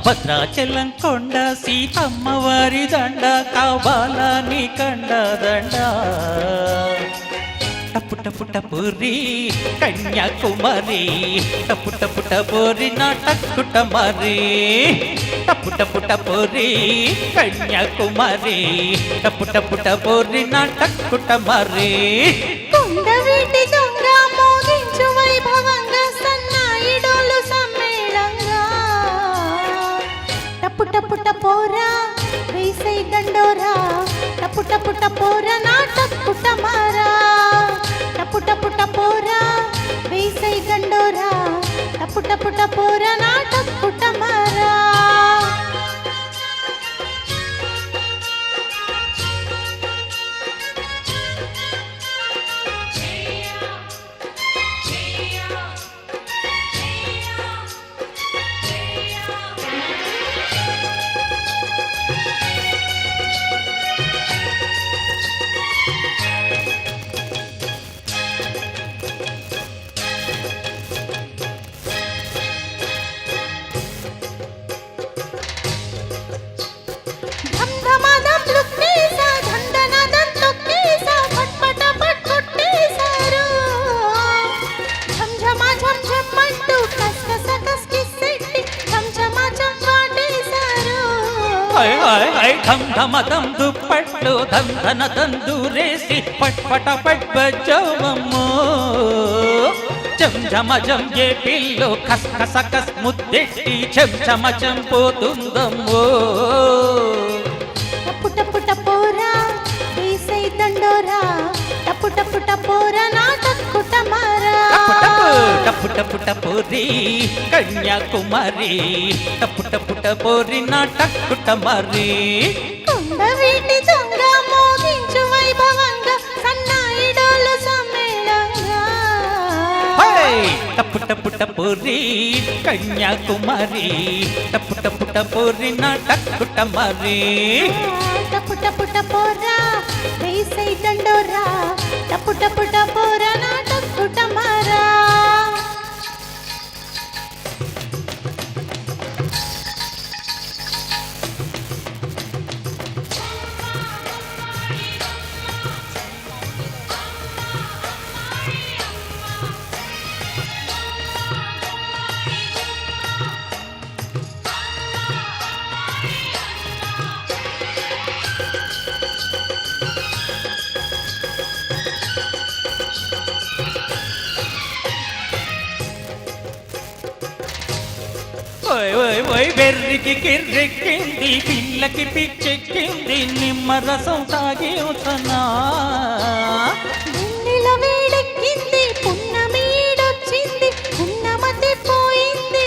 భద్రాచలం కొండ సీతమ్మ వారి దండ కావాలా నీ కండ దండ టపుట పురి కన్యాకుమారి టపుట పురి నాటకుట మరి టపుట పురి కన్యాకుమారి టపుట పురి నాటకుట మరి కొండవీటి దొంగ మోగించు వైభవంగా సన్నాయిడోలు సమ్మేళంగా టపుట పోరా వేసై దండోరా టపుట పోరా నాటకుట మారా టపుట పోరా వేసై దండోరా టపుట పోరా నాటకుట మారా ధమ్ ధమదం దుప్పట్లు ధన తందూరేసి పట్పట పట్బజమమ్మో జం ఏ పిల్లో కస్ ముద్దెట్టి చెం పోతుందమ్మో టపుట పోరా వేసై దండోరా టపుట పోరా నాటకుట మారా టపుట పురి కన్యాకుమారి టపుట పురి నాటకుట మరి కొండవీటి దొంగ మోగించు వైభవంగా సన్నాయిడోలు సమ్మేళంగా టపుట పురి కన్యాకుమారి టపుట పురి నాటకుట మరి టపుట పోరా వేసై దండోరా టపుట పోరా నాటకుట మారా వెర్రికి కిర్రెక్కింది పిల్లకి పిచ్చెక్కింది నిమ్మరసం తాగేవుతనా వేడెక్కింది పున్నమీడొచ్చింది పున్నమతి పోయింది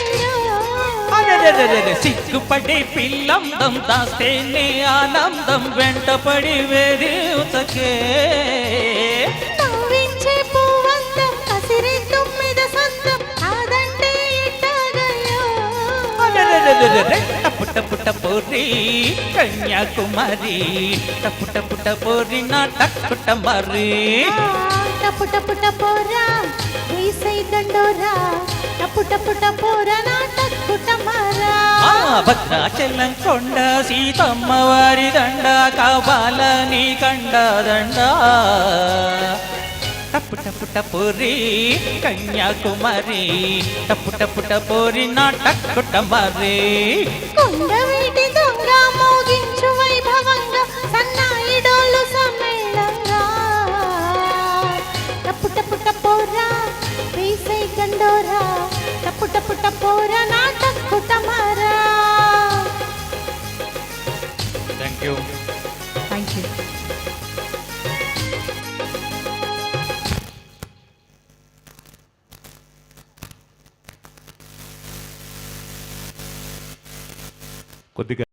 సిగ్గుపడే పిల్లందం దాస్తేనే ఆనందం వెంటపడి వేరేవుతకే నవ్వించే పూవంతం కసిరే తొమ్మిద సంతం అదంటే ఇట్టగయో టపుట పురి కన్యాకుమారి టపుట పురి నాటకుట మరి టపుట పోరా వేసై దండోరా టపుట పోరా నాటకుట మారా భద్రాచలం కొండ సీతమ్మ వారి దండ కావాలా నీ కండ దండ టపుట పురి కన్యాకుమారి టపుట పురి నాటకుట మరి కొండవీటి దొంగ మోగించు వైభవంగా సన్నాయిడోలు సమ్మేళంగా టపుట పోరా వేసై దండోరా టపుట పోరా నాటకుట మారా థ్యాంక్ యూ థ్యాంక్ యూ కొద్దిగా